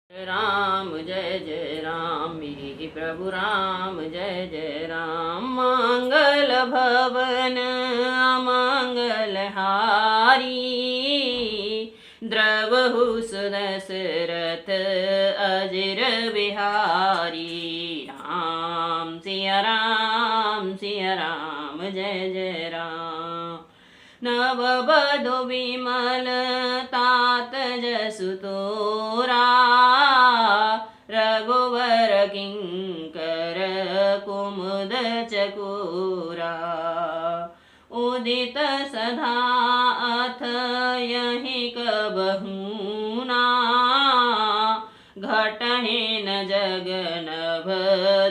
राम जय जय राम मेरे प्रभु राम जय जय राम। मंगल भवन अमंगल हारी द्रवहु सुदशरथ अजर बिहारी। राम सिया राम जय जय राम। नव बधु विमल तात जसु तोरा रघुवर किंकर कुमुद चकोरा। उदित सदा अथ यहि कबहूना घटहि न जगनभ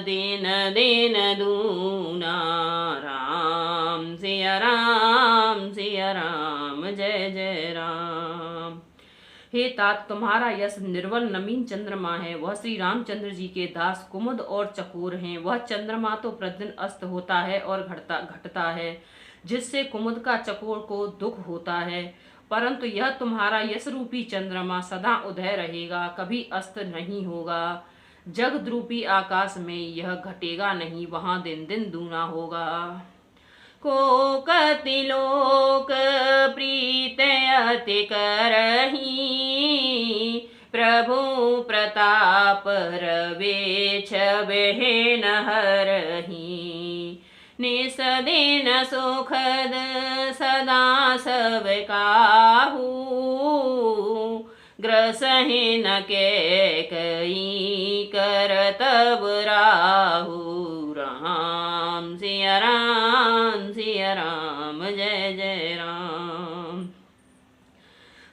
दिन दिन दूना। राम सिया राम जय जय राम। हे तात, तुम्हारा यश निर्मल नवीन चंद्रमा है। वह श्री रामचंद्र जी के दास कुमुद और चकोर हैं। वह चंद्रमा तो प्रतिदिन अस्त होता है और घटता है, जिससे कुमुद का चकोर को दुख होता है, परंतु यह तुम्हारा यश रूपी चंद्रमा सदा उदय रहेगा, कभी अस्त नहीं होगा। जगद्रूपी आकाश में यह घटेगा नहीं, वहां दिन दिन दूना होगा। को कति लोक प्रीत अति करही प्रभु प्रताप रवेछ बेहन हरही। निस दिन सुखद सदा सब काहू ग्रसहीन के कई कर तब राहु। राम सिया राम जय जय राम।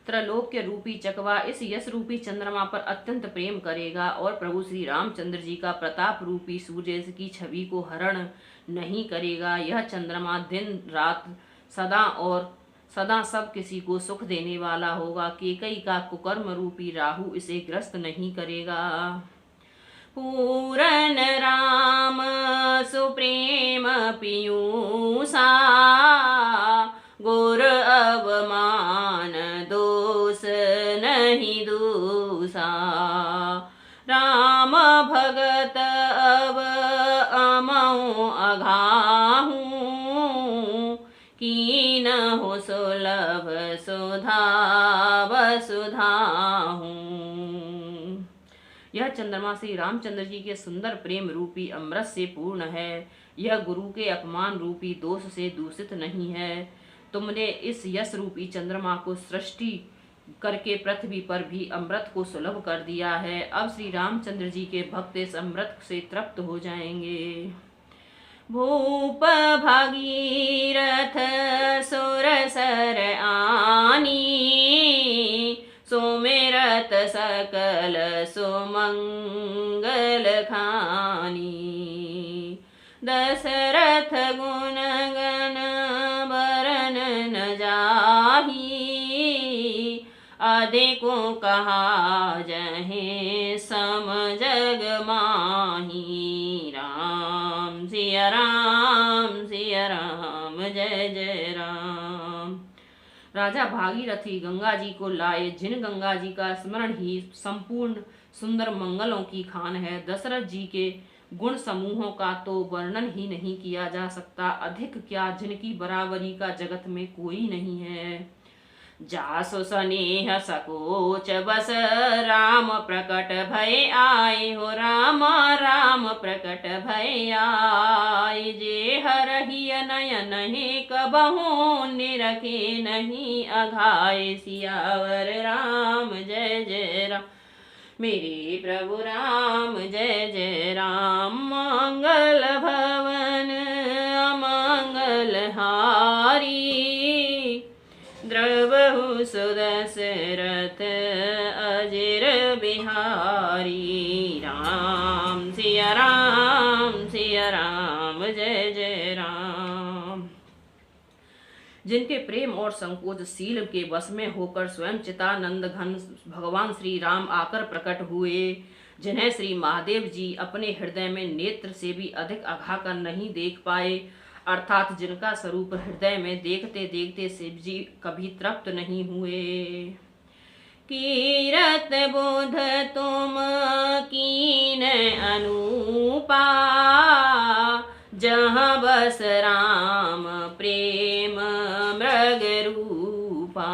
त्रैलोक्य रूपी चकवा इस यश रूपी चंद्रमा पर अत्यंत प्रेम करेगा और प्रभु श्री रामचंद्र जी का प्रताप रूपी सूर्य की छवि को हरण नहीं करेगा। यह चंद्रमा दिन रात सदा सब किसी को सुख देने वाला होगा। केकई का कुकर्म रूपी राहु इसे ग्रस्त नहीं करेगा। पूरन राम सुप्रेम पीयूषा गुर अवमान दोष नहीं दूषा। राम भगत अब अमऊ अघाहू कीन हो सुलभ सुधा वसुधाहू। यह चंद्रमा श्री रामचंद्र जी के सुंदर प्रेम रूपी अमृत से पूर्ण है। यह गुरु के अपमान रूपी दोष से दूषित नहीं है। तुमने इस यश रूपी चंद्रमा को सृष्टि करके पृथ्वी पर भी अमृत को सुलभ कर दिया है। अब श्री रामचंद्र जी के भक्त इस अमृत से तृप्त हो जाएंगे। भूप भागीरथ सुरसर आनी सुमिरत सकल सुमंगल खानी। दशरथ गुण गण बरन न जाही अधिको कहा जहे सम जग माही। राम सिया राम जय जय राम। राजा भागीरथी गंगा जी को लाए, जिन गंगा जी का स्मरण ही संपूर्ण सुंदर मंगलों की खान है। दशरथ जी के गुण समूहों का तो वर्णन ही नहीं किया जा सकता, अधिक क्या जिनकी बराबरी का जगत में कोई नहीं है। जासु स्नेह सकोच बस राम प्रकट भय आए हो। राम प्रकट भय आए जे हरहि नयन हे कबहु निरखे नहीं अघाय। सियावर राम जय जय राम मेरे प्रभु राम जय जय राम। मंगल भवन अमंगल हारी द्रवहु सुदशरथ अजर बिहारी। राम सिया राम जय जय राम। जिनके प्रेम और संकोच शील के वश में होकर स्वयं चितानंद घन भगवान श्री राम आकर प्रकट हुए, जिन्हें श्री महादेव जी अपने हृदय में नेत्र से भी अधिक अघा कर नहीं देख पाए, अर्थात जिनका स्वरूप हृदय में देखते देखते शिव जी कभी तृप्त नहीं हुए। कीरत भरत बुध तुम कीन अनूपा, जहाँ बस राम प्रेम मृग रूपा।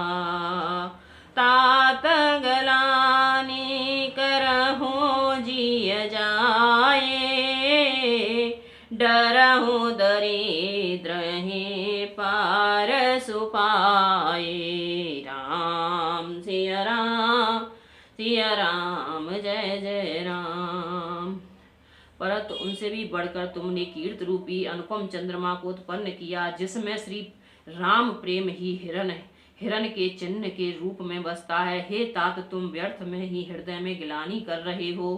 तात गलाने करहु जिय जाए, डरहु दरिद्र हे पार सुपाए। राम सिया राम सिया राम जय जय राम। परंतु उनसे भी बढ़कर तुमने कीर्त रूपी अनुपम चंद्रमा को उत्पन्न किया, जिसमें श्री राम प्रेम ही हिरण के चिन्ह के रूप में बसता है। हे तात, तुम व्यर्थ में ही हृदय में गिलानी कर रहे हो,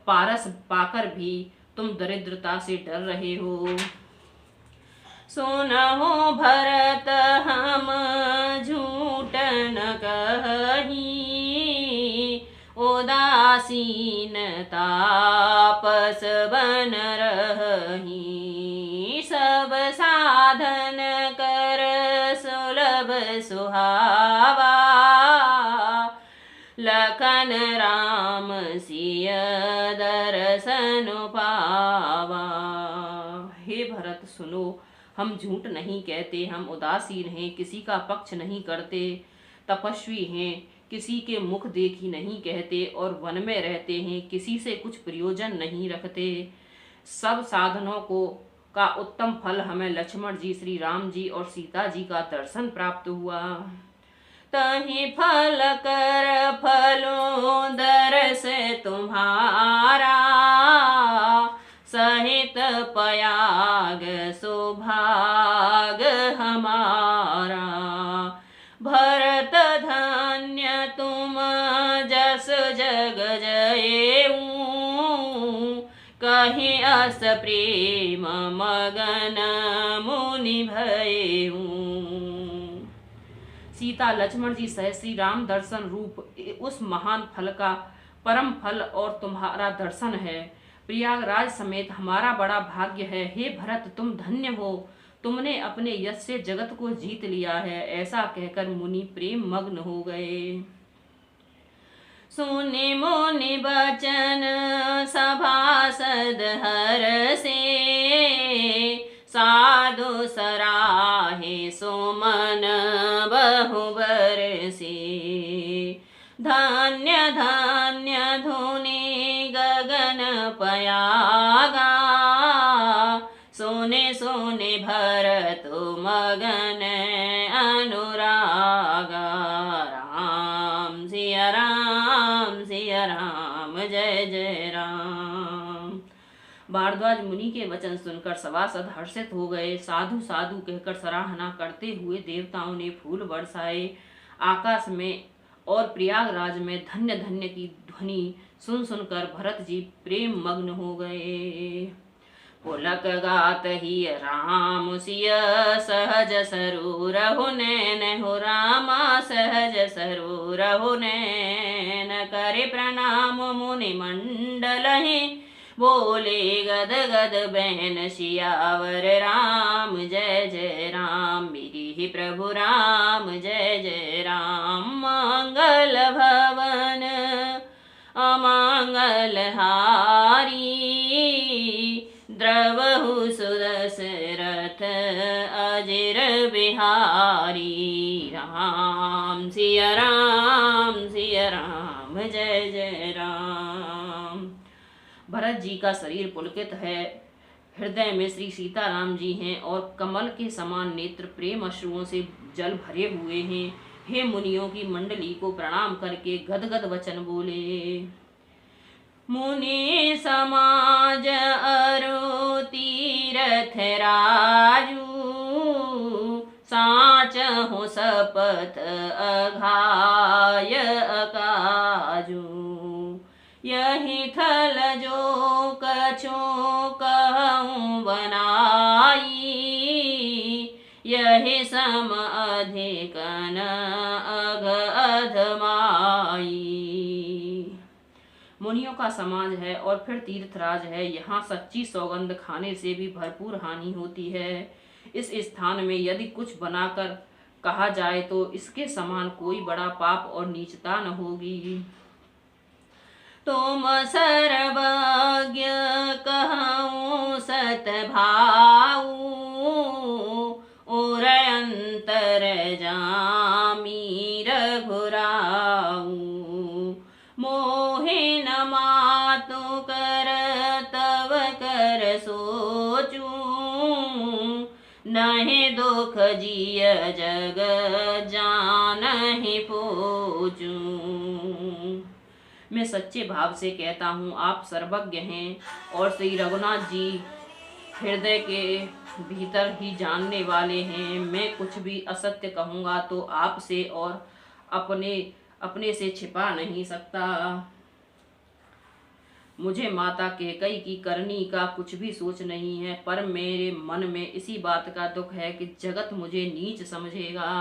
पारस पाकर भी तुम दरिद्रता से डर रहे हो। सुनहो भरत हम झूठ न कही, उदासीन तापस बन रही। सब साधन कर सुलभ सुहावा, लखन राम सिय दर्शन पावा। हे भरत सुनो, हम झूठ नहीं कहते, हम उदासीन हैं, किसी का पक्ष नहीं करते, तपस्वी हैं, किसी के मुख देखी नहीं कहते, और वन में रहते हैं, किसी से कुछ प्रयोजन नहीं रखते। सब साधनों का उत्तम फल हमें लक्ष्मण जी, श्री राम जी और सीता जी का दर्शन प्राप्त हुआ। तहि फल कर फलो दर्श तुम्हारा, सहित पयाग सौभाग हमारा। भरत धन्य तुम जस जग जयऊ, कहीं अस प्रेम मगन मुनि भयऊ। सीता लक्ष्मण जी सह श्री राम दर्शन रूप उस महान फल का परम फल और तुम्हारा दर्शन है। प्रयागराज समेत हमारा बड़ा भाग्य है। हे भरत, तुम धन्य हो, तुमने अपने यश से जगत को जीत लिया है। ऐसा कहकर मुनि प्रेम मग्न हो गए। सुने मुनि बचन सभासद हर से, साधु सराहे सुमन बहुबर से। धन्य धन्य धुनि गगन पयागा, सोने सोने भरत मगन अनुरागा। राम सिया राम जय जय राम। भारद्वाज मुनि के वचन सुनकर सभासद हर्षित हो गए। साधु साधु कहकर सराहना करते हुए देवताओं ने फूल बरसाए। आकाश में और प्रयागराज में धन्य धन्य की ध्वनि सुन सुनकर भरत जी प्रेम मग्न हो गए। पुलक गात ही राम सिय सहज सरूरहु नैन हो रामा सहज सरूरहु नैन। करे प्रणाम मुनि मंडल ही, बोले गद गद बहन सियावर राम जय जय राम। मेरी ही प्रभु राम जय जय राम। मंगल भवन अमंगल हारी, द्रवहु सुदशरथ अजिर बिहारी। राम सिया राम जय जय राम। भरत जी का शरीर पुलकित है, हृदय में श्री सीताराम जी हैं और कमल के समान नेत्र प्रेम अश्रुओं से जल भरे हुए हैं। हे मुनियों की मंडली को प्रणाम करके गदगद वचन बोले। मुनि समाज अरु तीरथ राजू, साच हो सपथ अघाय अकाजू। यही थल जो कछो कहूँ बनाई, यही सम अधिकन अघ अधमाई। मुनियों का समाज है और फिर तीर्थराज है। यहाँ सच्ची सौगंध खाने से भी भरपूर हानि होती है। इस स्थान में यदि कुछ बनाकर कहा जाए तो इसके समान कोई बड़ा पाप और नीचता न होगी। तुम सर्वज्ञ कहूँ सतभाऊ, और अंतर जामी रघुराऊ। मोहे न मातु कर तव कर सोचूं, नहीं दुख जिय जग जानहि पूछूं। मैं सच्चे भाव से कहता हूँ, आप सर्वज्ञ हैं और श्री रघुनाथ जी हृदय के भीतर ही जानने वाले हैं। मैं कुछ भी असत्य कहूँगा तो आपसे और अपने से छिपा नहीं सकता। मुझे माता कैकेयी की करनी का कुछ भी सोच नहीं है, पर मेरे मन में इसी बात का दुख है कि जगत मुझे नीच समझेगा।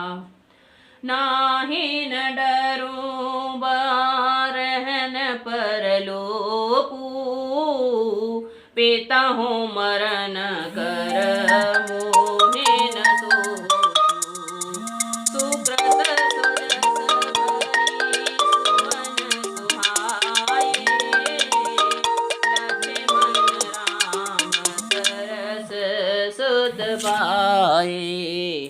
नाहि न डरूं बारहन परलोपू, पेता हूँ मरण कर मोहे न सोचूं। सुकृत सुरस भरी सुमन सुहाए, लक्ष्मण राम सरस सुत पाए।